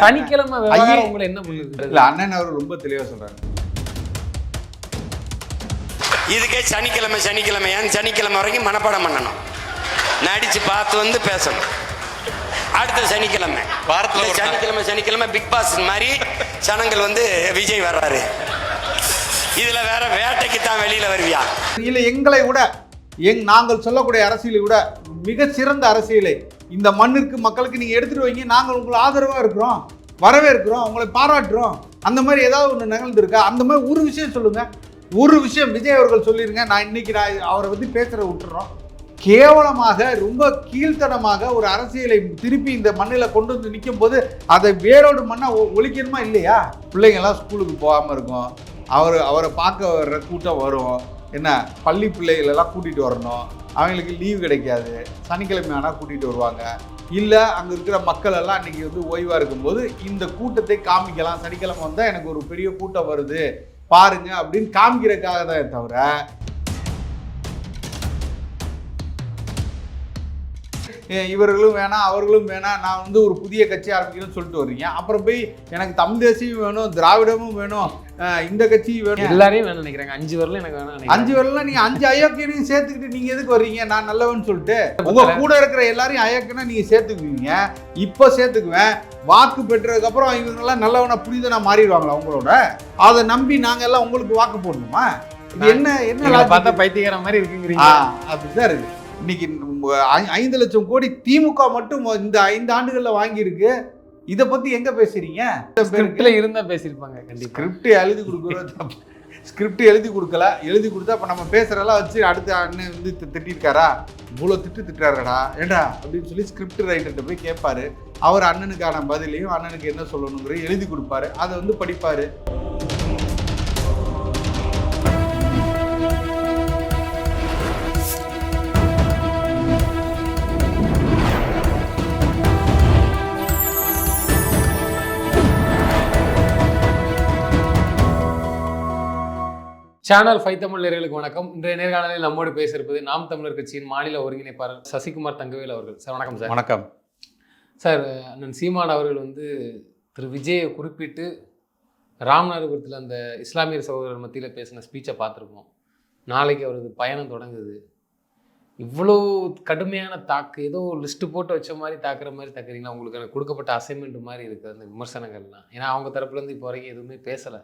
சனிக்கிழமை உங்களை என்ன பண்ணுது? இல்ல அண்ணன் அவர் ரொம்ப தெளிவா சொல்றாரு. இதுக்கே சனிக்கிழமை சனிக்கிழமை வரைக்கும் மனப்பாடம் பண்ணணும், நடிச்சு பார்த்து வந்து பேசணும். அடுத்த சனிக்கிழமை சனிக்கிழமை பிக் பாஸ் மாதிரி ஜனங்கள் வந்து விஜய் வர்றாரு, இதுல வேற வேட்டைக்கு தான் வெளியில வருவியா? இல்ல எங்களை விட நாங்கள் சொல்லக்கூடிய அரசியலை விட மிக சிறந்த அரசியலை இந்த மண்ணிற்கு மக்களுக்கு நீங்க எடுத்துட்டு வைங்க, நாங்கள் உங்களை ஆதரவா இருக்கிறோம், வரவேற்கிறோம், உங்களை பாராட்டுறோம். அந்த மாதிரி ஏதாவது ஒன்று நிகழ்ந்துருக்கா? அந்த மாதிரி ஒரு விஷயம் சொல்லுங்க, ஒரு விஷயம் விஜய் அவர்கள் சொல்லிருங்க. நான் இன்னைக்கு அவரை பத்தி பேசுறத விட்டுறோம். கேவலமாக ரொம்ப கீழ்த்தனமாக ஒரு அரசியலை திருப்பி இந்த மண்ணில் கொண்டு வந்து நிற்கும் போது அதை வேரோடு மண்ணா ஒழிக்கணுமா இல்லையா? பிள்ளைங்கள்லாம் ஸ்கூலுக்கு போகாமல் இருக்கும், அவரை பார்க்க வர்ற கூட்டம் வரும், என்ன பள்ளி பிள்ளைகளெல்லாம் கூட்டிகிட்டு வரணும், அவங்களுக்கு லீவு கிடைக்காது, சனிக்கிழமை ஆனால் கூட்டிகிட்டு வருவாங்க. இல்லை அங்கே இருக்கிற மக்கள் எல்லாம் அன்றைக்கி வந்து ஓய்வாக இருக்கும்போது இந்த கூட்டத்தை காமிக்கலாம், சனிக்கிழமை வந்தால் எனக்கு ஒரு பெரிய கூட்டம் வருது பாருங்க அப்படின்னு காமிக்கிறதுக்காக தான் தவிர இவர்களும் வேணாம் அவர்களும் வேணாம், நான் வந்து ஒரு புதிய கட்சி ஆரம்பிக்கணும்னு சொல்லிட்டு வர்றீங்க. அப்புறம் போய் எனக்கு தமிழ் தேசியம் வேணும், திராவிடமும் வேணும், இந்த கட்சி வேணும், எல்லாரையும் வேணும் நினைக்கிறாங்க. 5 வரல எனக்கு வேணும். 5 வரலாம் நீங்க 5 அயோக்கியனையும் சேர்த்துக்கிட்டு நீங்க எதுக்கு வர்றீங்க? நான் நல்லவன்னு சொல்லிட்டு உங்க கூட இருக்கிற எல்லாரையும் அயோக்கியனா நீங்க சேர்த்துக்குவீங்க. இப்ப சேர்த்துக்குவேன், வாக்கு பெற்றதுக்கு அப்புறம் இவங்கெல்லாம் நல்லவனா புரிதனா மாறிடுவாங்களா உங்களோட? அதை நம்பி நாங்க எல்லாம் உங்களுக்கு வாக்கு போடணுமா? இது என்ன பார்த்தா பைத்தியக்கார மாதிரி இருக்குங்கிறீங்க. அப்படிதான் இருக்கு. இன்னைக்கு 5 லட்சம் கோடி திமுக மட்டும் இந்த 5 ஆண்டுகள்ல வாங்கியிருக்கு. இதை பத்தி எங்க பேசுறீங்க? ஸ்கிரிப்ட்ல இருந்தா பேசியிருப்பாங்க. கண்டிப்பா ஸ்கிரிப்ட் எழுதி கொடுக்குறோம், ஸ்கிரிப்ட் எழுதி கொடுக்கல, எழுதி கொடுத்தா இப்போ நம்ம பேசுறதெல்லாம் வச்சு அடுத்த அண்ணன் வந்து திட்டிருக்காரா, இவ்வளோ திட்டுறாரடா ஏண்டா அப்படின்னு சொல்லி ஸ்கிரிப்ட் ரைட்டர்கிட்ட போய் கேட்பாரு. அவர் அண்ணனுக்கான பதிலையும் அண்ணனுக்கு என்ன சொல்லணுங்கிற எழுதி கொடுப்பாரு, அதை வந்து படிப்பாரு. சேனல் 5 தமிழ் நேயர்களுக்கு வணக்கம். இன்றைய நேர்காணலில் நம்மோடு பேசியிருப்பது நாம் தமிழர் கட்சியின் மாநில ஒருங்கிணைப்பாளர் சசிகுமார் தங்கவேல் அவர்கள். சார் வணக்கம். சார் வணக்கம். சார், அண்ணன் சீமான் அவர்கள் வந்து திரு விஜயை குறிப்பிட்டு ராமநாதபுரத்தில் அந்த இஸ்லாமியர் சகோதரர் மத்தியில் பேசின ஸ்பீச்சை பார்த்துருப்போம். நாளைக்கு அவரது பயணம் தொடங்குது. இவ்வளோ கடுமையான தாக்கு, ஏதோ லிஸ்ட்டு போட்டு வச்ச மாதிரி தாக்குற மாதிரி தாக்குறீங்களா? உங்களுக்கு எனக்கு கொடுக்கப்பட்ட அசைன்மெண்ட் மாதிரி இருக்குது அந்த விமர்சனங்கள்லாம். ஏன்னா அவங்க தரப்புலேருந்து இப்போ வரைக்கும் எதுவுமே பேசலை.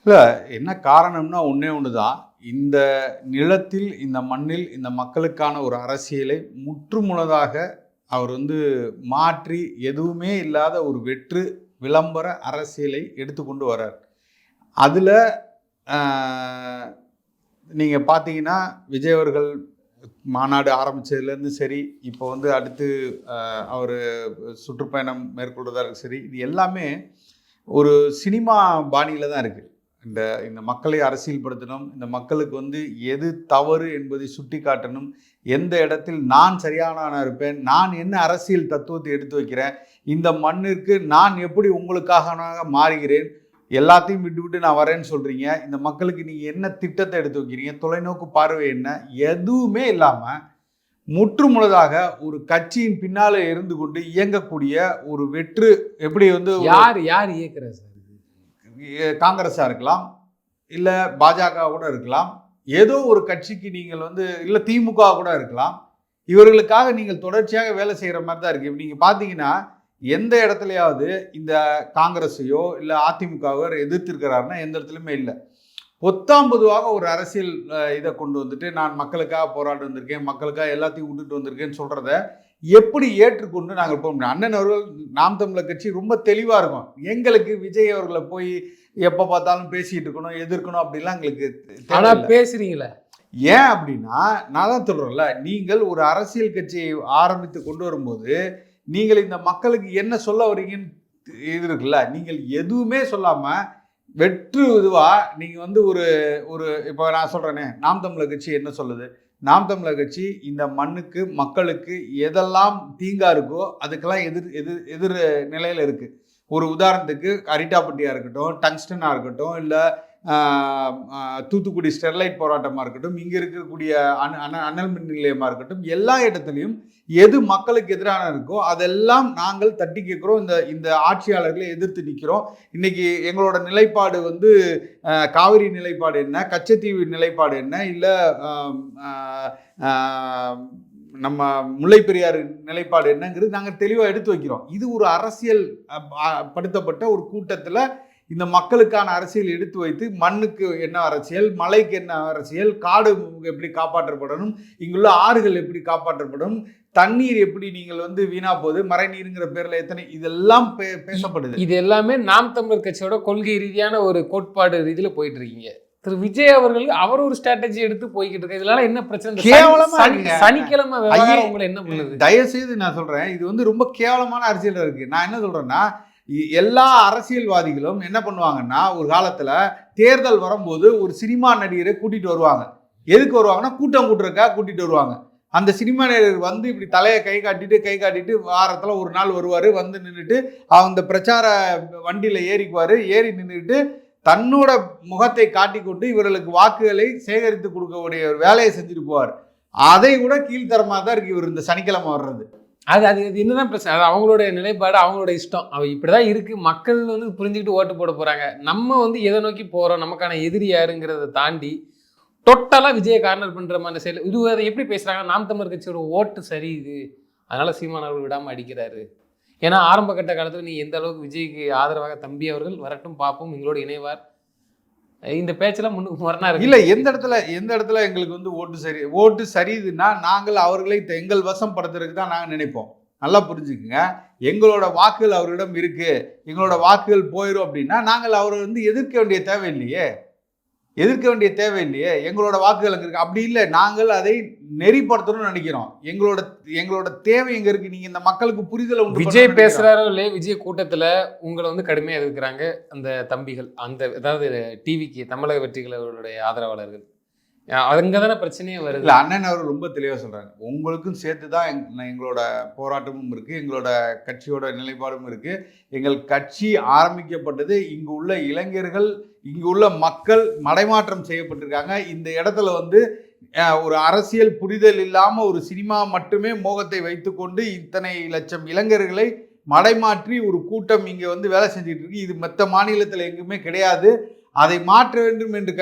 இல்லை, என்ன காரணம்னா ஒன்றே ஒன்று தான். இந்த நிலத்தில், இந்த மண்ணில், இந்த மக்களுக்கான ஒரு அரசியலை முற்றுமுழுதாக அவர் வந்து மாற்றி எதுவுமே இல்லாத ஒரு வெற்று விளம்பர அரசியலை எடுத்துக்கொண்டு வர்றார். அதில் நீங்கள் பார்த்தீங்கன்னா விஜய் அவர்கள் மாநாடு ஆரம்பித்ததுலேருந்து சரி, இப்போ வந்து அடுத்து அவர் சுற்றுப்பயணம் மேற்கொள்வதாக சரி, இது எல்லாமே ஒரு சினிமா பாணியில் தான் இருக்குது. இந்த மக்களை அரசியல்படுத்தணும், இந்த மக்களுக்கு வந்து எது தவறு என்பதை சுட்டி காட்டணும், எந்த இடத்தில் நான் சரியானவனாக இருப்பேன், நான் என்ன அரசியல் தத்துவத்தை எடுத்து வைக்கிறேன், இந்த மண்ணிற்கு நான் எப்படி உங்களுக்காக மாறுகிறேன், எல்லாத்தையும் விட்டு நான் வரேன்னு சொல்கிறீங்க, இந்த மக்களுக்கு நீங்கள் என்ன திட்டத்தை எடுத்து வைக்கிறீங்க, தொலைநோக்கு பார்வை என்ன, எதுவுமே இல்லாமல் முற்றுமுழுதாக ஒரு கட்சியின் பின்னால் இருந்து கொண்டு இயங்கக்கூடிய ஒரு வெற்று, எப்படி வந்து யார் இயக்குறாரு சார்? காங்கிரஸாக இருக்கலாம், இல்லை பாஜக கூட இருக்கலாம், ஏதோ ஒரு கட்சிக்கு நீங்கள் வந்து, இல்லை திமுக கூட இருக்கலாம், இவர்களுக்காக நீங்கள் தொடர்ச்சியாக வேலை செய்கிற மாதிரி தான் இருக்குது. நீங்கள் பார்த்தீங்கன்னா எந்த இடத்துலையாவது இந்த காங்கிரஸையோ இல்லை அதிமுகவோ எதிர்த்திருக்கிறாருன்னா எந்த இடத்துலையுமே இல்லை. பொத்தாம்பதுவாக ஒரு அரசியல் இதை கொண்டு வந்துட்டு நான் மக்களுக்காக போராடி வந்திருக்கேன், மக்களுக்காக எல்லாத்தையும் விட்டுட்டு வந்திருக்கேன்னு சொல்கிறத எப்படி ஏற்றுக்கொண்டு நாங்கள் போக முடியும்? அண்ணன் அவர்கள் நாம் தமிழர் கட்சி ரொம்ப தெளிவாக இருக்கும். எங்களுக்கு விஜய் அவர்களை போய் எப்போ பார்த்தாலும் பேசிகிட்டு இருக்கணும், எதிர்க்கணும் அப்படிலாம் எங்களுக்கு பேசுகிறீங்களே. ஏன் அப்படின்னா, நான் தான் சொல்கிறேன்ல, நீங்கள் ஒரு அரசியல் கட்சியை ஆரம்பித்து கொண்டு வரும்போது நீங்கள் இந்த மக்களுக்கு என்ன சொல்ல வரீங்கன்னு இது இருக்குல்ல, நீங்கள் எதுவுமே சொல்லாமல் வெற்று இதுவாக நீங்கள் வந்து ஒரு இப்போ நான் சொல்கிறேனே, நாம் தமிழர் கட்சி என்ன சொல்லுது? நாம் தமிழர் கட்சி இந்த மண்ணுக்கு மக்களுக்கு எதெல்லாம் தீங்கா இருக்கோ அதுக்கெல்லாம் எதிர் நிலையில் இருக்குது. ஒரு உதாரணத்துக்கு அரிட்டாப்பட்டியாக இருக்கட்டும், டங்ஸ்டனாக இருக்கட்டும், இல்லை தூத்துக்குடி ஸ்டெர்லைட் போராட்டமாக இருக்கட்டும், இங்கே இருக்கக்கூடிய அனல் மின் நிலையமாக இருக்கட்டும், எல்லா இடத்துலையும் எது மக்களுக்கு எதிரான இருக்கோ அதெல்லாம் நாங்கள் தட்டி கேட்குறோம். இந்த ஆட்சியாளர்களை எதிர்த்து நிற்கிறோம். இன்னைக்கு எங்களோட நிலைப்பாடு வந்து காவிரி நிலைப்பாடு என்ன, கச்சத்தீவு நிலைப்பாடு என்ன, இல்லை நம்ம முல்லை பெரியாறு நிலைப்பாடு என்னங்கிறது நாங்கள் தெளிவாக எடுத்து வைக்கிறோம். இது ஒரு அரசியல் படுத்தப்பட்ட ஒரு கூட்டத்தில் இந்த மக்களுக்கான அரசியல் எடுத்து வைத்து மண்ணுக்கு என்ன அரசியல், மலைக்கு என்ன அரசியல், காடு எப்படி காப்பாற்றப்படணும், இங்குள்ள ஆறுகள் எப்படி காப்பாற்றப்படும், தண்ணீர் எப்படி நீங்கள் வந்து வீணா போகுது, மறைநீருங்கிற பேர்ல எத்தனை, இதெல்லாம் பேசப்படுது. இது எல்லாமே நாம் தமிழர் கட்சியோட கொள்கை ரீதியான ஒரு கோட்பாடு ரீதியில போயிட்டு இருக்கீங்க. திரு விஜய் அவர்கள் அவர் ஒரு ஸ்ட்ராட்டஜி எடுத்து போய்கிட்டு இருக்க. இதனால என்ன பிரச்சனை? கேவலமா சனிக்கிழமை உங்களை என்ன பண்ணுது? தயவு செய்து நான் சொல்றேன், இது வந்து ரொம்ப கேவலமான அரசியல் இருக்கு. நான் என்ன சொல்றேன்னா, எல்லா அரசியல்வாதிகளும் என்ன பண்ணுவாங்கன்னா, ஒரு காலத்துல தேர்தல் வரும்போது ஒரு சினிமா நடிகரை கூட்டிட்டு வருவாங்க. எதுக்கு வருவாங்கன்னா, கூட்டம் கூட்டுறதுக்காக கூட்டிட்டு வருவாங்க. அந்த சினிமா நடிகர் வந்து இப்படி தலையை கை காட்டிட்டு வாரத்துல ஒரு நாள் வருவாரு, வந்து நின்றுட்டு அந்த பிரச்சார வண்டியில ஏறி நின்றுட்டு தன்னோட முகத்தை காட்டிக்கொண்டு இவர்களுக்கு வாக்குகளை சேகரித்து கொடுக்கக்கூடிய ஒரு வேலையை செஞ்சுட்டு போவார். அதை விட கீழ்த்தரமாக தான் இருக்கு இவர் இந்த சனிக்கிழமை வர்றது. அது என்னதான் பிரச்சனை? அது அவங்களுடைய நிலைப்பாடு, அவங்களோட இஷ்டம். இப்படிதான் இருக்கு. மக்கள் வந்து புரிஞ்சுக்கிட்டு ஓட்டு போட போறாங்க. நம்ம வந்து எதை நோக்கி போறோம், நமக்கான எதிரி யாருங்கிறத தாண்டி டோட்டலா விஜயை கார்னர் பண்ற மாதிரி செயல். இது அதை எப்படி பேசுறாங்க? நாம் தமிழர் கட்சியோட ஓட்டு சரி இது, அதனால சீமான் அவர்கள் விடாம அடிக்கிறாரு. ஏன்னா ஆரம்ப கட்ட காலத்துல நீ எந்த அளவுக்கு விஜய்க்கு ஆதரவாக தம்பி அவர்கள் வரட்டும் பார்ப்போம், எங்களோட இணைவார், இந்த பேச்செல்லாம் முன்னுக்கு முரணா இருக்கு. இல்ல, எந்த இடத்துல எங்களுக்கு வந்து ஓட்டு சரிதுன்னா நாங்கள் அவர்களை எங்கள் வசம் படுத்துறதுக்கு தான் நாங்கள் நினைப்போம். நல்லா புரிஞ்சுக்குங்க. எங்களோட வாக்குகள் அவரிடம் இருக்கு, எங்களோட வாக்குகள் போயிடும் அப்படின்னா நாங்கள் அவரை வந்து எதிர்க்க வேண்டிய தேவையில்லையே. எங்களோட வாக்குகள் அங்கே இருக்கு. அப்படி இல்லை, நாங்கள் அதை நெறிப்படுத்தணும்னு நினைக்கிறோம். எங்களோட தேவை எங்க இருக்கு, நீங்க இந்த மக்களுக்கு புரிதலை விஜய் பேசுறாரோ இல்லையே, விஜய் கூட்டத்துல உங்களை வந்து கடுமையா எதிர்க்கிறாங்க அந்த தம்பிகள், அதாவது டிவிக்கு தமிழக வெற்றிகளுடைய ஆதரவாளர்கள். அங்கதானே பிரச்சனையே வருது. இல்லை, அண்ணன் அவர் ரொம்ப தெளிவாக சொல்றாங்க, உங்களுக்கும் சேர்த்து தான் எங்களோட போராட்டமும் இருக்கு, எங்களோட கட்சியோட நிலைப்பாடும் இருக்கு. எங்கள் கட்சி ஆரம்பிக்கப்பட்டது இங்கு உள்ள இளைஞர்கள், இங்கு உள்ள மக்கள் மடைமாற்றம் செய்யப்பட்டிருக்காங்க. இந்த இடத்துல வந்து ஒரு அரசியல் புரிதல் இல்லாம ஒரு சினிமா மட்டுமே மோகத்தை வைத்துக்கொண்டு இத்தனை லட்சம் இளைஞர்களை மடைமாற்றி ஒரு கூட்டம் இங்க வந்து வேலை செஞ்சுட்டு இருக்கு. இது மற்ற மாநிலத்தில் எங்குமே கிடையாது. அதை மாற்ற வேண்டும் என்று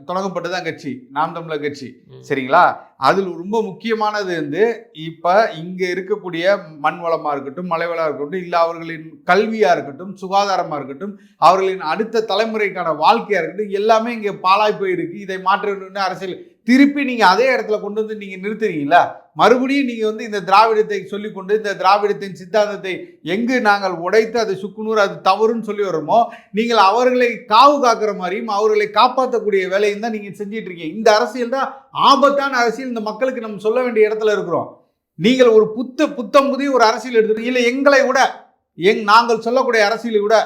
தொடங்கப்பட்டதான் கட்சி, நாம் தமிழர் கட்சி. சரிங்களா? அதில் ரொம்ப முக்கியமானது வந்து இப்ப இங்க இருக்கக்கூடிய மண் வளமா இருக்கட்டும், மலை வளமா இருக்கட்டும், இல்ல அவர்களின் கல்வியா இருக்கட்டும், சுகாதாரமா இருக்கட்டும், அவர்களின் அடுத்த தலைமுறைக்கான வாழ்க்கையா இருக்கட்டும், எல்லாமே இங்க பாழாய் போயிருக்கு. இதை மாற்ற வேண்டும் அரசியல் திருப்பி நீங்க அதே இடத்துல கொண்டு வந்து நீங்க நிறுத்துறீங்களா? மறுபடியும் நீங்க வந்து இந்த திராவிடத்தை சொல்லிக்கொண்டு இந்த திராவிடத்தின் சித்தாந்தத்தை எங்கு நாங்கள் உடைத்து அது சுக்குநூறு அது தவறுன்னு சொல்லி வரோமோ, நீங்கள் அவர்களை காவு காக்கிற மாதிரியும் அவர்களை காப்பாற்றக்கூடிய வேலையும் தான் நீங்க செஞ்சிட்டு இருக்கீங்க. இந்த அரசியல் தான் ஆபத்தான அரசியல். இந்த மக்களுக்கு நம்ம சொல்ல வேண்டிய இடத்துல இருக்கிறோம். நீங்கள் ஒரு புத்தம் புதிய ஒரு அரசியல் எடுத்துட்டு இல்லை, எங்களை விட நாங்கள் சொல்லக்கூடிய அரசியலை விட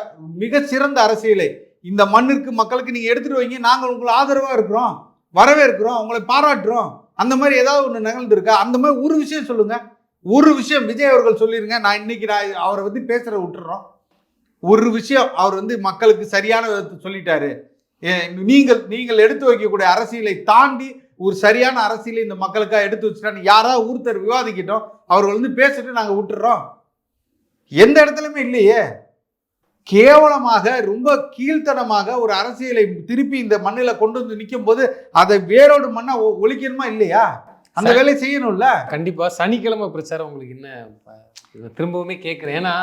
மிக சிறந்த அரசியலை இந்த மண்ணிற்கு மக்களுக்கு நீங்க எடுத்துட்டு வைங்க. நாங்கள் உங்களுக்கு ஆதரவா இருக்கிறோம், வரவேற்கிறோம், உங்களை பாராட்டுறோம். அந்த மாதிரி ஏதாவது ஒன்று நிகழ்ந்துருக்கா? அந்த மாதிரி ஒரு விஷயம் சொல்லுங்க. ஒரு விஷயம் விஜய் அவர்கள் சொல்லிருங்க. நான் அவரை வந்து பேசுற விட்டுறோம். ஒரு விஷயம் அவர் வந்து மக்களுக்கு சரியான விதத்தை சொல்லிட்டாரு. நீங்கள் எடுத்து வைக்கக்கூடிய அரசியலை தாண்டி ஒரு சரியான அரசியலை இந்த மக்களுக்காக எடுத்து வச்சுட்டான்னு யாராவது ஒருத்தர் விவாதிக்கிட்டோம். அவர்கள் வந்து பேசிட்டு நாங்கள் விட்டுறோம். எந்த இடத்துலையுமே இல்லையே. கேவலமாக ரொம்ப கீழ்த்தனமாக ஒரு அரசியலை திருப்பி இந்த மண்ணில் கொண்டு வந்து நிற்கும் போது அதை வேரோடு மண்ணா ஒழிக்கணுமா இல்லையா? அந்த வேலையை செய்யணும்ல. கண்டிப்பா. சனிக்கிழமை பிரச்சாரம் உங்களுக்கு என்ன திரும்பவுமே கேட்குறேன். ஏன்னா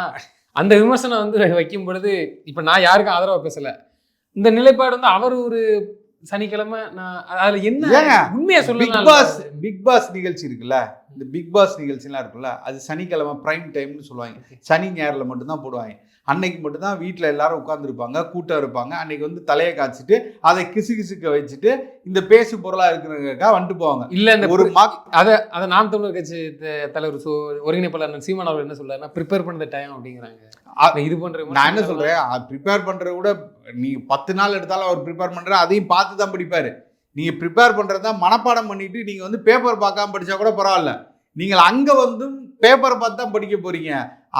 அந்த விமர்சனம் வந்து வைக்கும் பொழுது இப்ப நான் யாருக்கும் ஆதரவா பேசல. இந்த நிலைப்பாடு வந்து அவர் ஒரு சனிக்கிழமை நான் அதுல என்ன உண்மையா சொல்லுங்க. பிக் பாஸ் நிகழ்ச்சி இருக்குல்ல, இந்த பிக் பாஸ் நிகழ்ச்சிலாம் இருக்குல்ல, அது சனிக்கிழமை பிரைம் டைம்னு சொல்லுவாங்க. சனி ஞாயிறுல மட்டும்தான் போடுவாங்க. அன்னைக்கு மட்டும்தான் வீட்டில் எல்லாரும் உட்காந்துருப்பாங்க, கூட்டம் இருப்பாங்க. அன்னைக்கு வந்து தலையை காய்ச்சிட்டு அதை கிசுக்க வச்சுட்டு இந்த பேசு பொருளா இருக்கிறவங்க வந்துட்டு போவாங்க. இல்ல இந்த ஒரு அதை நாம் தமிழர் கட்சி தலைவர் ஒருங்கிணைப்பாளர் சீமான் அவர் என்ன சொல்றாருன்னா, ப்ரிப்பேர் பண்ண டைம் அப்படிங்கிறாங்க. இது பண்ற நான் என்ன சொல்றேன், ப்ரிப்பேர் பண்றத விட நீங்க 10 நாள் எடுத்தாலும் அவர் ப்ரிப்பேர் பண்ற அதையும் பார்த்து தான் படிப்பாரு. நீங்க ப்ரிப்பேர் பண்றதா மனப்பாடம் பண்ணிட்டு நீங்க வந்து பேப்பர் பார்க்காம படிச்சா கூட பரவாயில்ல. நீங்கள் அங்கே வந்து பேப்பரை பார்த்து தான் படிக்க போறீங்க.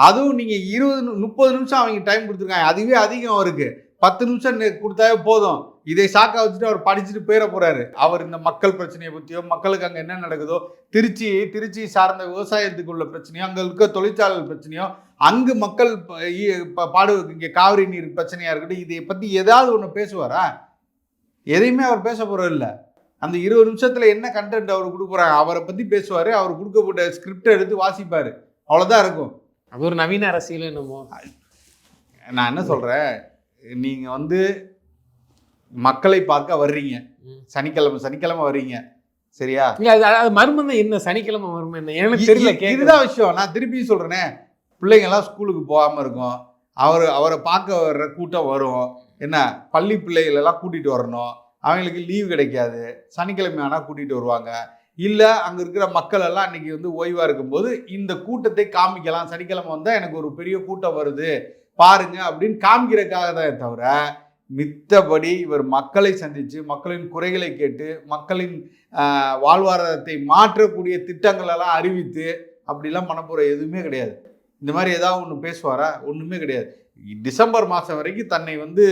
அதுவும் நீங்கள் 20-30 நிமிஷம் அவங்க டைம் கொடுத்துருக்காங்க. அதுவே அதிகம். அவருக்கு 10 நிமிஷம் கொடுத்தாவே போதும். இதை சாக்கா வச்சுட்டு அவர் படிச்சுட்டு போயிட போறாரு. அவர் இந்த மக்கள் பிரச்சனையை பற்றியோ மக்களுக்கு அங்கே என்ன நடக்குதோ, திருச்சி சார்ந்த விவசாயத்துக்கு உள்ள பிரச்சனையோ, அங்கே இருக்க தொழிற்சாலை பிரச்சனையோ, அங்கு மக்கள் இங்கே காவிரி நீர் பிரச்சனையா இருக்கட்டும், இதை பற்றி ஏதாவது ஒன்று பேசுவாரா? எதையுமே அவர் பேச போறது இல்லை. அந்த 20 நிமிஷத்துல என்ன கண்டென்ட் அவர் கொடுக்குறாங்க அவரை பற்றி பேசுவார். அவர் கொடுக்கப்பட்ட ஸ்கிரிப்டை எடுத்து வாசிப்பார். அவ்வளோதான் இருக்கும். அது ஒரு நவீன அரசியல் என்னமோ. நான் என்ன சொல்கிறேன், நீங்கள் வந்து மக்களை பார்க்க வர்றீங்க, சனிக்கிழமை வர்றீங்க, சரியா? அது மர்மம் தான். என்ன சனிக்கிழமை மர்மம் என்ன எனக்கு தெரியல. இதுதான் விஷயம். நான் திருப்பி சொல்கிறேனே, பிள்ளைங்கள்லாம் ஸ்கூலுக்கு போகாமல் இருக்கும், அவரை பார்க்க வர்ற கூட்டம் வரும். என்ன, பள்ளி பிள்ளைகள் எல்லாம் கூட்டிகிட்டு வரணும், அவங்களுக்கு லீவு கிடைக்காது, சனிக்கிழமை ஆனால் கூட்டிகிட்டு வருவாங்க. இல்லை அங்கே இருக்கிற மக்கள் எல்லாம் அன்றைக்கி வந்து ஓய்வாக இருக்கும்போது இந்த கூட்டத்தை காமிக்கலாம், சனிக்கிழமை வந்தால் எனக்கு ஒரு பெரிய கூட்டம் வருது பாருங்க அப்படின்னு காமிக்கிறதுக்காக தான் தவிர, மித்தபடி இவர் மக்களை சந்தித்து மக்களின் குறைகளை கேட்டு மக்களின் வாழ்வாதாரத்தை மாற்றக்கூடிய திட்டங்களெல்லாம் அறிவித்து அப்படிலாம் பண்ண போகிற எதுவுமே கிடையாது. இந்த மாதிரி ஏதாவது ஒன்று பேசுவாரா? ஒன்றுமே கிடையாது. டிசம்பர் மாதம் வரைக்கும் தன்னை வந்து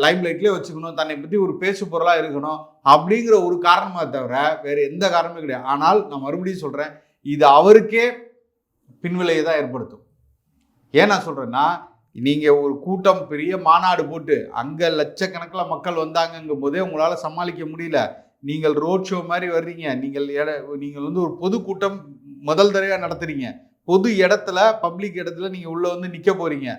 லைம்லைட்லேயே வச்சுக்கணும், தன்னை பற்றி ஒரு பேசு பொருளாக இருக்கணும் அப்படிங்கிற ஒரு காரணமாக தவிர வேறு எந்த காரணமும் கிடையாது. ஆனால் நான் மறுபடியும் சொல்கிறேன், இது அவருக்கே பின்விளையை தான் ஏற்படுத்தும். ஏன் நான் சொல்கிறேன்னா, நீங்கள் ஒரு கூட்டம் பெரிய மாநாடு போட்டு அங்கே லட்சக்கணக்கில் மக்கள் வந்தாங்கங்கும் போதே உங்களால் சமாளிக்க முடியல. நீங்கள் ரோட் ஷோ மாதிரி வர்றீங்க, நீங்கள் வந்து ஒரு பொதுக்கூட்டம் முதல் தடவையாக நடத்துகிறீங்க, பொது இடத்துல பப்ளிக் இடத்துல நீங்கள் உள்ளே வந்து நிற்க போகிறீங்க.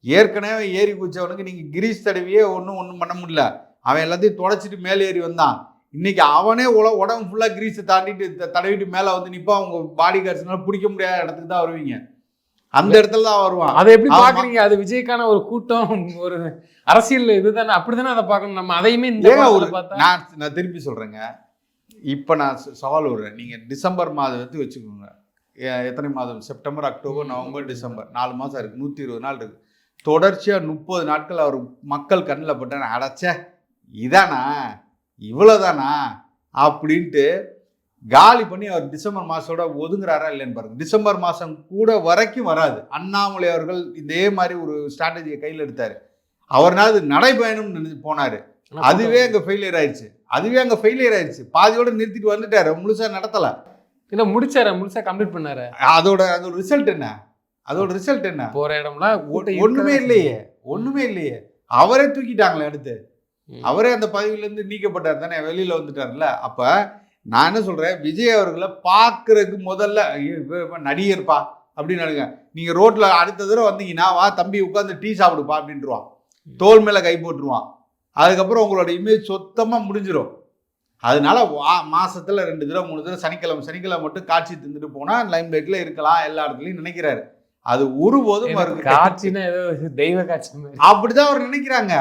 ஏற்கனவே ஏறி குதிச்சவனுக்கு நீங்கள் கிரீஸ் தடவியே ஒன்றும் பண்ண முடியல. அவன் எல்லாத்தையும் தொடச்சிட்டு மேலே ஏறி வந்தான். இன்னைக்கு அவனே உடம்பு ஃபுல்லாக கிரீஸை தடவிட்டு மேலே வந்து நிற்பான். அவங்க பாடி கார்ட்ஸ்னால பிடிக்க முடியாத இடத்துக்கு தான் வருவீங்க. அந்த இடத்துல தான் வருவான். அதை எப்படி பாக்குறீங்க? அது விஜய்க்கான ஒரு கூட்டம், ஒரு அரசியல் இதுதானே, அப்படித்தானே அதை பார்க்கணும் நம்ம. அதையுமே நான் திருப்பி சொல்றேங்க. இப்போ நான் சவால் விடுறேன், நீங்க டிசம்பர் மாதத்துக்கு வச்சுக்கோங்க. எத்தனை மாதம்? செப்டம்பர், அக்டோபர், நவம்பர், டிசம்பர், 4 மாதம் இருக்கு, 120 நாள் இருக்கு. தொடர்ச்சியாக 30 நாட்கள் அவர் மக்கள் கண்ணில் பட்டான அடைச்ச இதானா இவ்வளோதானா அப்படின்ட்டு காலி பண்ணி அவர் டிசம்பர் மாதத்தோட ஒதுங்குறாரா இல்லைன்னு பாருங்க. டிசம்பர் மாதம் கூட வரைக்கும் வராது. அண்ணாமலை அவர்கள் இதே மாதிரி ஒரு ஸ்ட்ராட்டஜியை கையில் எடுத்தார். அவர்னால அது நடைபயணம்னு நினைச்சு போனார். அதுவே அங்கே ஃபெயிலியர் ஆயிடுச்சு. பாதியோடு நிறுத்திட்டு வந்துட்டார், முழுசாக நடத்தலை. இல்லை முடிச்சார, முழுசாக கம்ப்ளீட் பண்ணாரு. அதோட ரிசல்ட் என்ன? போகிற இடம்லாம் ஒன்றுமே இல்லையே. அவரே தூக்கிட்டாங்களே அடுத்து. அவரே அந்த பதவியிலேருந்து நீக்கப்பட்டார் தானே, வெளியில் வந்துட்டார்ல. அப்போ நான் என்ன சொல்கிறேன், விஜய் அவர்களை பார்க்குறதுக்கு முதல்ல நடிகர்ப்பா அப்படின்னு நினைங்க. நீங்கள் ரோட்டில் அடுத்த தடவை வந்தீங்கன்னா, வா தம்பி உட்காந்து டீ சாப்பிடுப்பா அப்படின்ட்டுருவான், தோல் மேலே கை போட்டுருவான். அதுக்கப்புறம் உங்களோட இமேஜ் சுத்தமாக முடிஞ்சிடும். அதனால மாசத்துல 2 தடவை 3 தடவை சனிக்கிழமை மட்டும் காட்சி தந்துட்டு போனால் லைம்லைட்டில் இருக்கலாம் எல்லா இடத்துலையும் நினைக்கிறாரு. அது ஒருபோதும் காட்சினா ஏதோ தெய்வ காட்சி அப்படிதான் அவர் நினைக்கிறாங்க.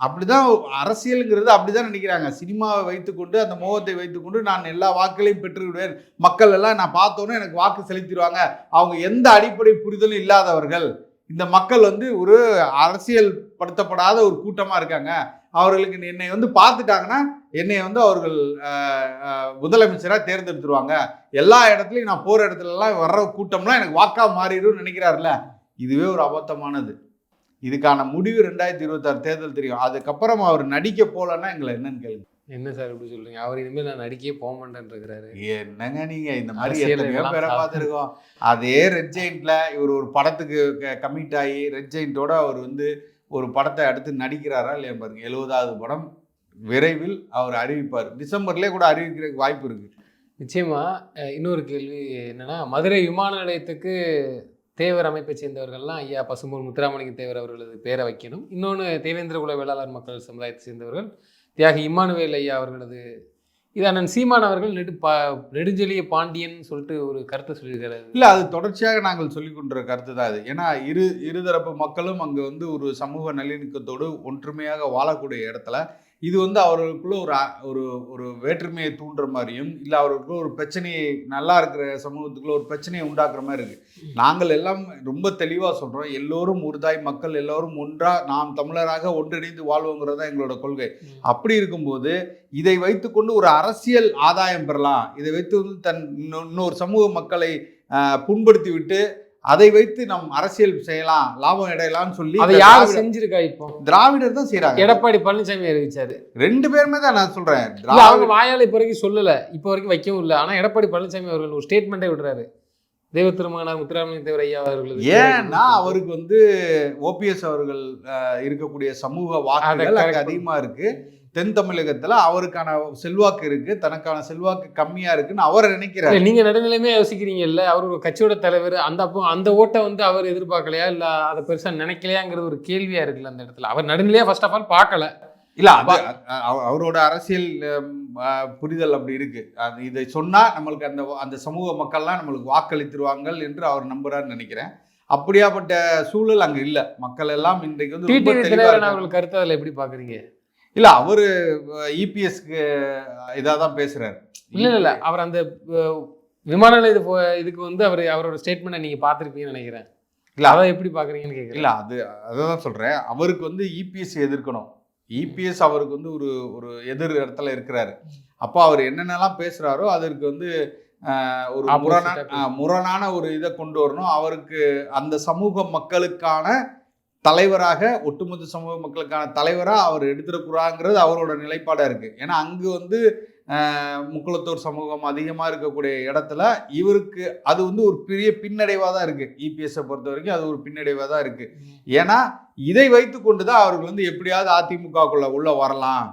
அப்படிதான் அரசியலுங்கிறது அப்படிதான் நினைக்கிறாங்க. சினிமாவை வைத்துக்கொண்டு, அந்த மோகத்தை வைத்துக்கொண்டு நான் எல்லா வாக்குகளையும் பெற்று விடுவேன், மக்கள் எல்லாம் நான் பார்த்தோன்னே எனக்கு வாக்கு செலுத்திடுவாங்க. அவங்க எந்த அடிப்படை புரிதலும் இல்லாதவர்கள். இந்த மக்கள் வந்து ஒரு அரசியல் படுத்தப்படாத ஒரு கூட்டமாக இருக்காங்க. அவர்களுக்கு என்னை வந்து பார்த்துட்டாங்கன்னா என்னை வந்து அவர்கள் முதலமைச்சராக தேர்ந்தெடுத்துருவாங்க. எல்லா இடத்துலையும் நான் போகிற இடத்துலலாம் வர்ற கூட்டம்லாம் எனக்கு வாக்காக மாறிடும்னு நினைக்கிறாருல. இதுவே ஒரு அபத்தமானது. இதுக்கான முடிவு 2026 தேர்தல் தெரியும். அதுக்கப்புறம் அவர் நடிக்க போகலன்னா எங்களை என்னன்னு கேளுங்க. என்ன சார் இப்படி சொல்றீங்க? அவர் இனிமேல் நான் நடிக்கவே போக மாட்டேன்னு இருக்கிறாரு. என்னங்க நீங்க இந்த மாதிரி எத்தனையோ பேரை பார்த்துருக்கோம். அதே ரெட் ஜெயிண்ட்ல இவர் ஒரு படத்துக்கு கமிட் ஆகி ரெட் ஜெயிண்டோட அவர் வந்து ஒரு படத்தை அடுத்து நடிக்கிறாரா இல்லையா பாருங்க. 70வது படம் விரைவில் அவர் அறிவிப்பார். டிசம்பர்லேயே கூட அறிவிக்கிறதுக்கு வாய்ப்பு இருக்கு. நிச்சயமா. இன்னொரு கேள்வி என்னன்னா, மதுரை விமான நிலையத்துக்கு தேவர் அமைப்பை சேர்ந்தவர்கள்லாம் ஐயா பசும்பொன் முத்துராமலிங்க தேவர் அவர்களது பேரை வைக்கணும். இன்னொன்று தேவேந்திர குல வேளாளர் மக்கள் சமுதாயத்தை சேர்ந்தவர்கள் தியாகி இம்மானுவேல் ஐயா அவர்களது. இது அண்ணன் சீமான் அவர்கள் நெடுஞ்செழிய பாண்டியன் சொல்லிட்டு ஒரு கருத்தை சொல்லியிருக்கிறாரு. இல்லை, அது தொடர்ச்சியாக நாங்கள் சொல்லி கொண்ட கருத்து தான் அது. ஏன்னா இருதரப்பு மக்களும் அங்கே வந்து ஒரு சமூக நல்லிணக்கத்தோடு ஒற்றுமையாக வாழக்கூடிய இடத்துல இது வந்து அவர்களுக்குள்ள ஒரு ஒரு வேற்றுமையை தூண்டுற மாதிரியும், இல்லை அவர்களுக்குள்ள ஒரு பிரச்சனையை, நல்லா இருக்கிற சமூகத்துக்குள்ள ஒரு பிரச்சனையை உண்டாக்குற மாதிரி இருக்குது. நாங்கள் எல்லாம் ரொம்ப தெளிவாக சொல்கிறோம், எல்லோரும் ஒரு தாய் மக்கள், எல்லோரும் ஒன்றாக நாம் தமிழராக ஒன்றிணைந்து வாழ்வோங்கிறது தான் எங்களோட கொள்கை. அப்படி இருக்கும்போது இதை வைத்துக்கொண்டு ஒரு அரசியல் ஆதாயம் பெறலாம், இதை வைத்து வந்து இன்னொரு சமூக மக்களை புண்படுத்தி விட்டு அதை வைத்து நம் அரசியல் செய்யலாம், லாபம் அடையலாம்னு சொல்லி அதை யார் செஞ்சிருக்கா? இப்போ திராவிடர் தான் செய்யறாங்க. எடப்பாடி பழனிசாமி அறிவிச்சாரு. 2 பேருமே தான் நான் சொல்றேன். அவங்க வாயால இப்போ வரைக்கும் சொல்லல, இப்போ வரைக்கும் வைக்கவும் இல்லை. ஆனா எடப்பாடி பழனிசாமி அவர்கள் ஒரு ஸ்டேட்மெண்ட்டே விடுறாரு, தெய்வ திருமகனார் முத்துராமலிங்க தேவர் ஐயா அவர்கள். ஏன்னா அவருக்கு வந்து ஓபிஎஸ் அவர்கள் இருக்கக்கூடிய சமூக வாக்குகள் அதிகமா இருக்கு. தென் தமிழகத்துல அவருக்கான செல்வாக்கு இருக்கு, தனக்கான செல்வாக்கு கம்மியா இருக்குன்னு அவர் நினைக்கிறாரு. நீங்க நடுநிலையுமே யோசிக்கிறீங்கல்ல, அவர் ஒரு கட்சியோட தலைவர். அந்த ஓட்டை வந்து அவர் எதிர்பார்க்கலையா, இல்ல அதை பெருசா நினைக்கலையாங்கிறது ஒரு கேள்வியா இருக்குல்ல அந்த இடத்துல. அவர் நடுநிலையா ஃபர்ஸ்ட் ஆஃப் ஆல் பார்க்கல. இல்ல அவரோட அரசியல் புரிதல் அப்படி இருக்கு. இதை சொன்னா நம்மளுக்கு அந்த சமூக மக்கள்லாம் நம்மளுக்கு வாக்களித்துருவாங்க என்று அவர் நம்புறாருன்னு நினைக்கிறேன். அப்படியாப்பட்ட சூழல் அங்க இல்ல. மக்கள் எல்லாம் இன்றைக்கு வந்து அவர்கள் கருத்து அதில் எப்படி பாக்குறீங்க? இல்ல அவரு இபிஎஸ்க்கு இதாதான் பேசுறாரு. இல்ல அவர் அந்த விமான நிலைய இதுக்கு வந்து அவரோட ஸ்டேட்மெண்ட் நீங்க பாத்திருப்பீங்கன்னு நினைக்கிறேன். இல்ல அதை எப்படி பாக்குறீங்கன்னு கேட்கல. இல்ல அதான் சொல்றேன். அவருக்கு வந்து இபிஎஸ் எதிர்க்கணும். இபிஎஸ் அவருக்கு வந்து ஒரு எதிர் இடத்துல இருக்கிறாரு. அப்போ அவர் என்னென்னலாம் பேசுறாரோ அதற்கு வந்து ஒரு முரணான ஒரு இதை கொண்டு வரணும். அவருக்கு அந்த சமூக மக்களுக்கான தலைவராக, ஒட்டுமொத்த சமூக மக்களுக்கான தலைவராக அவர் எடுத்துடக்கூடாதுங்கிறது அவரோட நிலைப்பாடாக இருக்குது. ஏன்னா அங்கு வந்து முக்குளத்தூர் சமூகம் அதிகமாக இருக்கக்கூடிய இடத்துல இவருக்கு அது வந்து ஒரு பெரிய பின்னடைவாக தான் இருக்குது. இபிஎஸ்ஸை பொறுத்த வரைக்கும் அது ஒரு பின்னடைவாக தான் இருக்குது. ஏன்னா இதை வைத்து கொண்டு தான் அவர்கள் வந்து எப்படியாவது அதிமுகக்குள்ள உள்ள வரலாம்,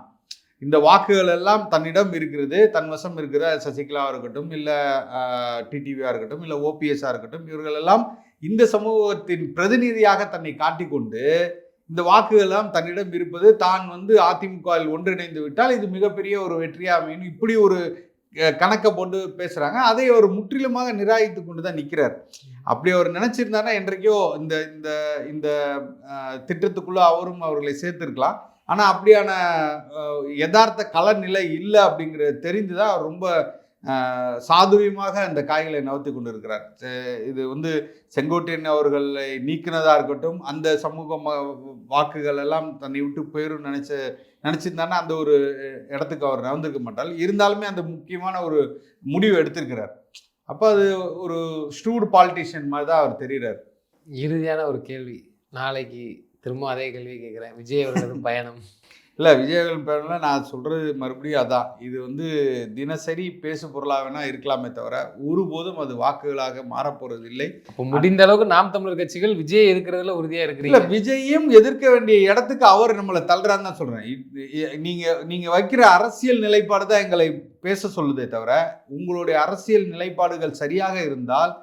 இந்த வாக்குகள் எல்லாம் தன்னிடம் இருக்கிறது, தன்வசம் இருக்கிற சசிகலாவாக இருக்கட்டும், இல்லை டிடிவியாக இருக்கட்டும், இல்லை ஓபிஎஸ்ஸாக இருக்கட்டும், இவர்கள் எல்லாம் இந்த சமூகத்தின் பிரதிநிதியாக தன்னை காட்டிக்கொண்டு இந்த வாக்குகள் எல்லாம் தன்னிடம் இருப்பது, தான் வந்து அதிமுகவில் ஒன்றிணைந்து விட்டால் இது மிகப்பெரிய ஒரு வெற்றியாக அமையும், இப்படி ஒரு கணக்கை போட்டு பேசுகிறாங்க. அதை அவர் முற்றிலுமாக நிராகரித்து கொண்டு தான் நிற்கிறார். அப்படி அவர் நினச்சிருந்தாருன்னா என்றைக்கோ இந்த இந்த இந்த திட்டத்துக்குள்ளே அவரும் அவர்களை சேர்த்துருக்கலாம். ஆனால் அப்படியான யதார்த்த களநிலை இல்லை அப்படிங்கிறது தெரிந்து தான் அவர் ரொம்ப சாதுரியமாக அந்த காய்களை நகர்த்தி கொண்டு இருக்கிறார். இது வந்து செங்கோட்டையன் அவர்களை நீக்கினதாக இருக்கட்டும், அந்த சமூக வாக்குகள் எல்லாம் தன்னை விட்டு போயிடும் நினச்சிருந்தாங்கன்னா அந்த ஒரு இடத்துக்கு அவர் நகர்ந்திருக்க மாட்டார். இருந்தாலுமே அந்த முக்கியமான ஒரு முடிவு எடுத்திருக்கிறார். அப்போ அது ஒரு ஸ்டூட் பாலிட்டிஷியன் மாதிரி தான் அவர் தெரிகிறார். இறுதியான ஒரு கேள்வி, நாளைக்கு திரும்ப அதே கேள்வி கேட்குறேன். விஜய் அவர்களது பயணம் இல்லை, விஜயகாந்த் பேரில் நான் சொல்கிறது மறுபடியும் அதான். இது வந்து தினசரி பேசு பொருளாக வேணால் இருக்கலாமே தவிர ஒருபோதும் அது வாக்குகளாக மாறப்போகிறது இல்லை. இப்போ முடிந்த அளவுக்கு நாம் தமிழர் கட்சிகள் விஜய் எதிர்க்கிறதுல உறுதியாக இருக்கிறீங்க. இல்லை, விஜயும் எதிர்க்க வேண்டிய இடத்துக்கு அவர் நம்மளை தள்ளுறான்னு தான் சொல்கிறேன். நீங்கள் வைக்கிற அரசியல் நிலைப்பாடு தான் எங்களை பேச சொல்லுதே தவிர உங்களுடைய அரசியல் நிலைப்பாடுகள் சரியாக இருந்தால்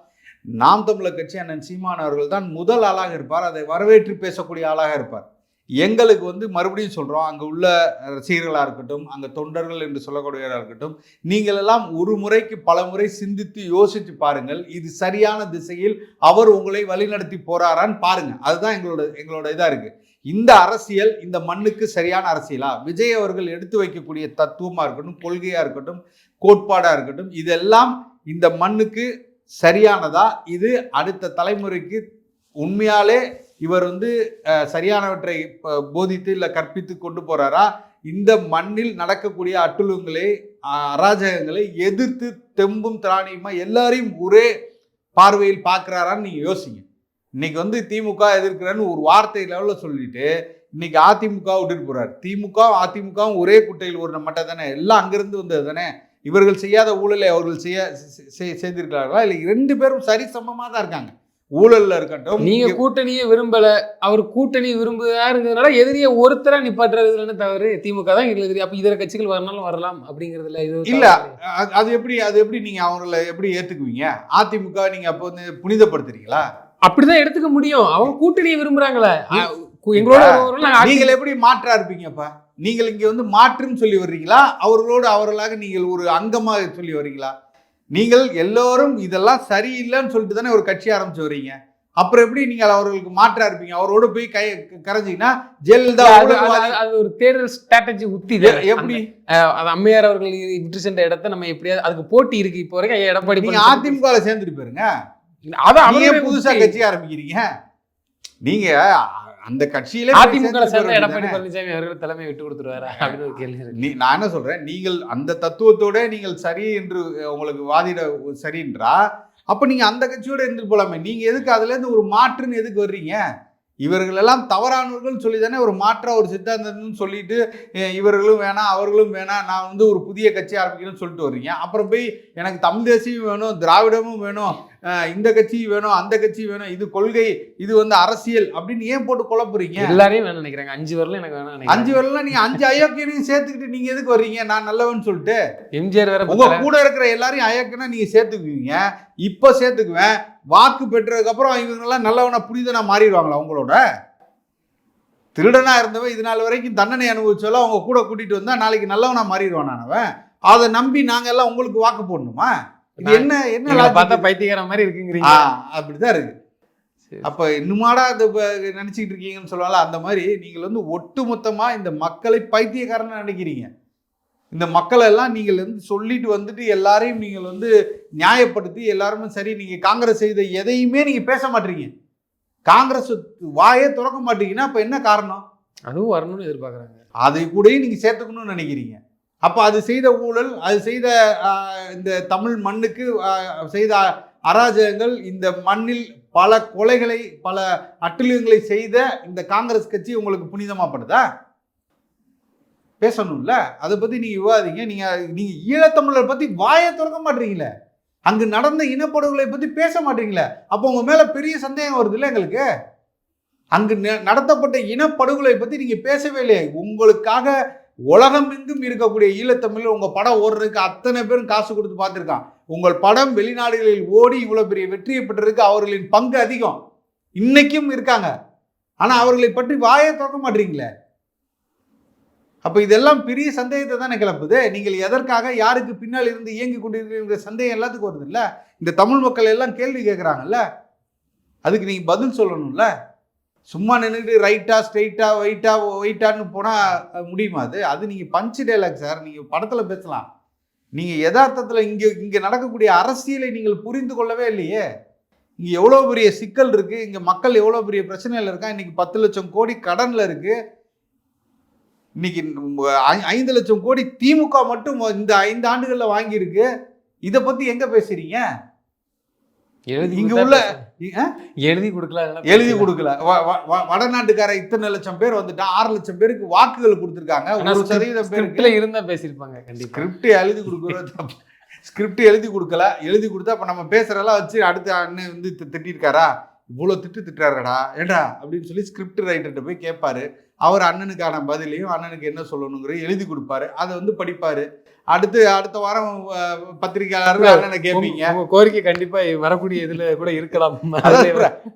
நாம் தமிழர் கட்சி அண்ணன் சீமான் அவர்கள் தான் முதல் ஆளாக இருப்பார். அதை வரவேற்று பேசக்கூடிய ஆளாக இருப்பார். எங்களுக்கு வந்து மறுபடியும் சொல்கிறோம், அங்கே உள்ள ரசிகர்களாக இருக்கட்டும், அங்கே தொண்டர்கள் என்று சொல்லக்கூடியவராக இருக்கட்டும், நீங்கள் எல்லாம் ஒரு முறைக்கு பல முறை சிந்தித்து யோசித்து பாருங்கள். இது சரியான திசையில் அவர் உங்களை வழிநடத்தி போறாரான்னு பாருங்க. அதுதான் எங்களோட இதாக இருக்குது. இந்த அரசியல் இந்த மண்ணுக்கு சரியான அரசியலா? விஜய் அவர்கள் எடுத்து வைக்கக்கூடிய தத்துவமாக இருக்கட்டும், கொள்கையாக இருக்கட்டும், கோட்பாடாக இருக்கட்டும், இதெல்லாம் இந்த மண்ணுக்கு சரியானதா? இது அடுத்த தலைமுறைக்கு உண்மையாலே இவர் வந்து சரியானவற்றை போதித்து இல்லை கற்பித்து கொண்டு போறாரா? இந்த மண்ணில் நடக்கக்கூடிய அட்டுழுங்களை, அராஜகங்களை எதிர்த்து தெம்பும் திராணியுமா எல்லாரையும் ஒரே பார்வையில் பார்க்குறாரான்னு நீங்கள் யோசிங்க. இன்னைக்கு வந்து திமுக எதிர்க்கிறான்னு ஒரு வார்த்தை லெவலில் சொல்லிட்டு இன்னைக்கு அதிமுக விட்டுட்டு போறாரு. அதிமுகவும் ஒரே குட்டையில் ஒரு மட்டை தானே, எல்லாம் அங்கிருந்து வந்தது தானே. இவர்கள் செய்யாத ஊழலை அவர்கள் செய்திருக்கிறார்களா? இல்லை, 2 பேரும் சரிசமமாக தான் இருக்காங்க. ஊழல்ல இருக்கட்டும், நீங்க கூட்டணியே விரும்பல, அவர் கூட்டணி விரும்புறாருங்கிறதுனால எதிரியை ஒருத்தரா நிப்பாட்டுறதுல தவறு திமுக தான் எதிரி. அப்ப இதர கட்சிகள் வரனாலும் வரலாம் அப்படிங்கிறதுல இது இல்ல. அது எப்படி நீங்க அவங்களை எப்படி ஏத்துக்குவீங்க? அதிமுக நீங்க அப்போ வந்து புனிதப்படுத்துறீங்களா? அப்படிதான் எடுத்துக்க முடியும். அவங்க கூட்டணியை விரும்புறாங்களே, எங்களோட நீங்கள் எப்படி மாற்றா இருப்பீங்கப்பா? நீங்கள் இங்க வந்து மாற்றுன்னு சொல்லி வர்றீங்களா? அவர்களாக நீங்கள் ஒரு அங்கமாக சொல்லி வர்றீங்களா? நீங்கள் எல்லோரும் இதெல்லாம் சரியில்லைன்னு சொல்லிட்டு தானே ஒரு கட்சி ஆரம்பிச்சு வரீங்க. அப்புறம் எப்படி நீங்கள் அவர்களுக்கு மாற்றா இருப்பீங்க? அவரோட போய் கரைஞ்சிங்கன்னா ஜெயலலிதா அது ஒரு தேர்தல் ஸ்ட்ராட்டஜி உத்தி. எப்படி அது அம்மையார் அவர்கள் விட்டு சென்ற இடத்த நம்ம எப்படியாவது அதுக்கு போட்டி இருக்கு. இப்போ வரைக்கும் எடப்பாடி நீங்க அதிமுக சேர்ந்துட்டு போயிருங்க. அதான் புதுசா கட்சி ஆரம்பிக்கிறீங்க. நீங்க அந்த கட்சியில அதிமுக சேர்ந்த எடப்பாடி பழனிசாமி அவர்கள் தலைமை விட்டு கொடுத்துருவாரா அப்படின்னு ஒரு கேள்வி. நான் என்ன சொல்றேன், நீங்கள் அந்த தத்துவத்தோட நீங்கள் சரி என்று உங்களுக்கு வாதிட சரின்றா அப்போ நீங்கள் அந்த கட்சியோடு இருந்துட்டு போகலாமே. நீங்கள் எதுக்கு அதுலேருந்து ஒரு மாற்றுன்னு எதுக்கு வர்றீங்க? இவர்கள் எல்லாம் தவறானவர்கள் சொல்லி தானே ஒரு மாற்றா ஒரு சித்தாந்தம்னு சொல்லிட்டு இவர்களும் வேணாம் அவர்களும் வேணாம், நான் வந்து ஒரு புதிய கட்சி ஆரம்பிக்கணும்னு சொல்லிட்டு வர்றீங்க. அப்புறம் போய் எனக்கு தமிழ் தேசியம் வேணும், திராவிடமும் வேணும், இந்த கட்சி வேணும், அந்த கட்சி வேணும், இது கொள்கை, இது வந்து அரசியல் அப்படின்னு ஏன் போட்டு குழப்புறீங்க? எல்லாரையும் வேணும் நினைக்கிறாங்க. 5 வரல எனக்கு வேணாம். 5 வரலாம் நீங்க 5 அயோக்கியனையும் சேர்த்துக்கிட்டு நீங்க எதுக்கு வர்றீங்க? நான் நல்லவன் சொல்லிட்டு எம்ஜிஆர் வேற உங்க கூட இருக்கிற எல்லாரையும் அயோக்கியனா நீங்க சேர்த்துக்குவீங்க. இப்ப சேர்த்துக்குவேன், வாக்கு பெற்றதுக்கு அப்புறம் இவங்கெல்லாம் நல்லவனா புனிதனா மாறிடுவாங்களா? உங்களோட திருடனா இருந்தவன் இது நாள் வரைக்கும் தண்டனை அனுபவிச்சாலும் அவங்க கூட கூட்டிட்டு வந்தா நாளைக்கு நல்லவனா மாறிடுவான். அவன் அதை நம்பி நாங்க எல்லாம் உங்களுக்கு வாக்கு போடணுமா? இது என்ன பார்த்தா பைத்தியக்கார மாதிரி இருக்குங்கிறீங்க. அப்படிதான் இருக்கு. அப்ப இன்னுமாடா அது நினைச்சிட்டு இருக்கீங்கன்னு சொல்லுவாங்க. அந்த மாதிரி நீங்கள் வந்து ஒட்டுமொத்தமா இந்த மக்களை பைத்தியக்காரன்னு நினைக்கிறீங்க. இந்த மக்களை எல்லாம் நீங்கள் வந்து சொல்லிட்டு வந்துட்டு எல்லாரையும் நீங்கள் வந்து நியாயப்படுத்தி எல்லாருமே சரி, நீங்க காங்கிரஸ் செய்த எதையுமே நீங்க பேச மாட்டீங்க. காங்கிரஸ் வாயே திறக்க மாட்டீங்கன்னா அப்ப என்ன காரணம்? அதுவும் வரணும்னு எதிர்பார்க்குறாங்க. அதை கூட நீங்க சேர்த்துக்கணும்னு நினைக்கிறீங்க. அப்ப அது செய்த ஊழல், அது செய்த இந்த தமிழ் மண்ணுக்கு செய்த அராஜகங்கள், இந்த மண்ணில் பல கொலைகளை பல அட்டூழியங்களை செய்த இந்த காங்கிரஸ் கட்சி உங்களுக்கு புனிதமாப்படுதா? பேசணும்ல, அதை பத்தி நீங்க விவாதிங்க. நீங்க ஈழத்தமிழர் பத்தி வாயை திறக்க மாட்டீங்களே, அங்கு நடந்த இனப்படுகொலை பத்தி பேச மாட்டீங்களே. அப்போ உங்க மேல பெரிய சந்தேகம் வருது இல்லை எங்களுக்கு. அங்கு நடத்தப்பட்ட இனப்படுகொலை பத்தி நீங்க பேசவே இல்லையே. உங்களுக்காக உலகம் எங்கும் இருக்கக்கூடிய ஈழத்தமிழ் உங்க படம் ஓடுறதுக்கு அத்தனை பேரும் காசு கொடுத்து பார்த்துருக்கான். உங்கள் படம் வெளிநாடுகளில் ஓடி இவ்வளவு பெரிய வெற்றியை பெற்றிருக்கு. அவர்களின் பங்கு அதிகம், இன்னைக்கும் இருக்காங்க. ஆனா அவர்களை பற்றி வாயை திறக்க மாட்டீங்களே. அப்ப இதெல்லாம் பெரிய சந்தேகத்தை தானே கிளப்புது. நீங்கள் எதற்காக யாருக்கு பின்னால் இருந்து இயங்கி கொண்டிருக்கிற சந்தேகம் எல்லாத்துக்கும் வருது இல்ல. இந்த தமிழ் மக்கள் எல்லாம் கேள்வி கேட்குறாங்கல்ல, அதுக்கு நீங்க பதில் சொல்லணும்ல. சும்மா நின்றுட்டு ரைட்டா ஸ்ட்ரெயிட்டா ஒயிட்டான்னு போனால் முடியுமா? அது நீங்கள் பஞ்சு டைலாக் சார். நீங்கள் படத்தில் பேசலாம், நீங்கள் யதார்த்தத்தில் இங்கே நடக்கக்கூடிய அரசியலை நீங்கள் புரிந்து கொள்ளவே இல்லையே. இங்கே எவ்வளோ பெரிய சிக்கல் இருக்குது, இங்கே மக்கள் எவ்வளோ பெரிய பிரச்சனையில் இருக்கா. இன்றைக்கி 10 லட்சம் கோடி கடனில் இருக்குது. இன்னைக்கு 5 லட்சம் கோடி திமுக மட்டும் இந்த 5 ஆண்டுகளில் வாங்கியிருக்கு. இதை பற்றி எங்கே பேசுகிறீங்க? இங்க உள்ள எழுதி கொடுக்கல. வடநாட்டுக்கார இத்தனை லட்சம் பேர் வந்துட்டான், 6 லட்சம் பேருக்கு வாக்குகள் கொடுத்துருக்காங்க. 1% பேருக்கு இருந்தா பேசியிருப்பாங்க. ஸ்கிரிப்ட் எழுதி கொடுக்குறது, ஸ்கிரிப்ட் எழுதி கொடுக்கல. எழுதி கொடுத்தா அப்ப நம்ம பேசுறதெல்லாம் வச்சு அடுத்த அண்ணன் வந்து திட்டிருக்காரா, இவ்வளவு திட்டுறாரடா ஏண்டா அப்படின்னு சொல்லி ஸ்கிரிப்ட் ரைட்டர்கிட்ட போய் கேட்பாரு. அவர் அண்ணனுக்கான பதிலையும் அண்ணனுக்கு என்ன சொல்லணுங்கிற எழுதி கொடுப்பாரு. அதை வந்து படிப்பாரு. அடுத்த வாரம் பத்திரிகையாளர்கள் அண்ணனை கேட்பீங்க. கோரிக்கை கண்டிப்பா வரக்கூடிய இதுல கூட இருக்கலாம்.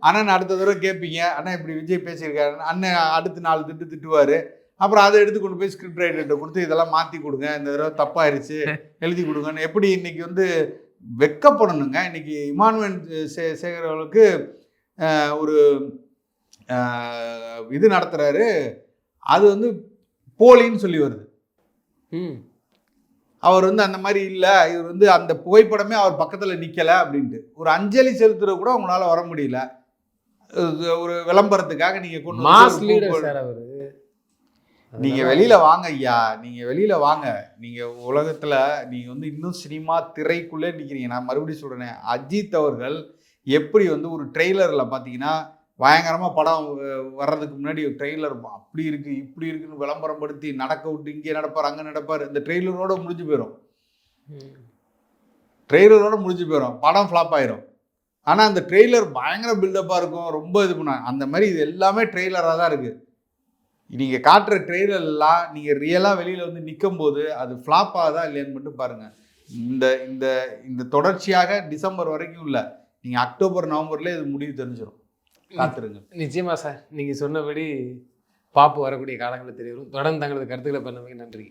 அண்ணன் அடுத்த தடவை கேட்பீங்க, அண்ணன் இப்படி விஜய் பேசியிருக்காரு. அண்ணன் அடுத்து 4 திட்டுவாரு. அப்புறம் அதை எடுத்து கொண்டு போய் ஸ்கிரிப்ட் ரைட்டர்கிட்ட கொடுத்து இதெல்லாம் மாற்றி கொடுங்க, இந்த தடவை தப்பாயிருச்சு எழுதி கொடுங்கன்னு. எப்படி இன்னைக்கு வந்து வெக்கப்படணுங்க. இன்னைக்கு இமானுவேல் சேகர் அவர்களுக்கு ஒரு இது நடத்துறாரு, அது வந்து போலின்னு சொல்லி வருது. அவர் வந்து அந்த மாதிரி இல்லை, இவர் வந்து அந்த புகைப்படமே அவர் பக்கத்தில் நிற்கலை அப்படின்ட்டு ஒரு அஞ்சலி செலுத்துற கூட உங்களால் வர முடியல. ஒரு விளம்பரத்துக்காக நீங்கள் கொண்டு நீங்கள் வெளியில் வாங்க ஐயா, நீங்கள் வெளியில் வாங்க. நீங்கள் உலகத்தில் நீங்கள் வந்து இன்னும் சினிமா திரைக்குள்ளே நிற்கிறீங்க. நான் மறுபடியும் சொல்கிறேன், அஜித் அவர்கள் எப்படி வந்து ஒரு ட்ரெய்லரில் பார்த்தீங்கன்னா பயங்கரமாக படம் வர்றதுக்கு முன்னாடி ட்ரெய்லர் அப்படி இருக்குது இப்படி இருக்குன்னு விளம்பரம் படுத்தி நடக்க விட்டு இங்கே நடப்பார் அங்கே நடப்பார். இந்த ட்ரெய்லரோட முடிஞ்சு போயிடும், படம் ஃப்ளாப் ஆயிரும். ஆனால் அந்த ட்ரெய்லர் பயங்கர பில்டப்பாக இருக்கும், ரொம்ப இது பண்ண. அந்த மாதிரி இது எல்லாமே ட்ரெய்லராக தான் இருக்குது. நீங்கள் காட்டுற ட்ரெய்லர் எல்லாம் நீங்கள் ரியலாக வெளியில் வந்து நிற்கும் போது அது ஃப்ளாப் ஆகுதா இல்லையான்னு மட்டும் பாருங்கள். இந்த தொடர்ச்சியாக டிசம்பர் வரைக்கும் இல்லை, நீங்கள் அக்டோபர் நவம்பர்லேயே இது முடிவு தெரிஞ்சிடும். காத்துருங்க. நிச்சயமா சார், நீங்கள் சொன்னபடி பாப்பு வரக்கூடிய காலங்களில் தெரியும். தொடர்ந்து தங்களது கருத்துக்களை பண்ணவே நன்றி.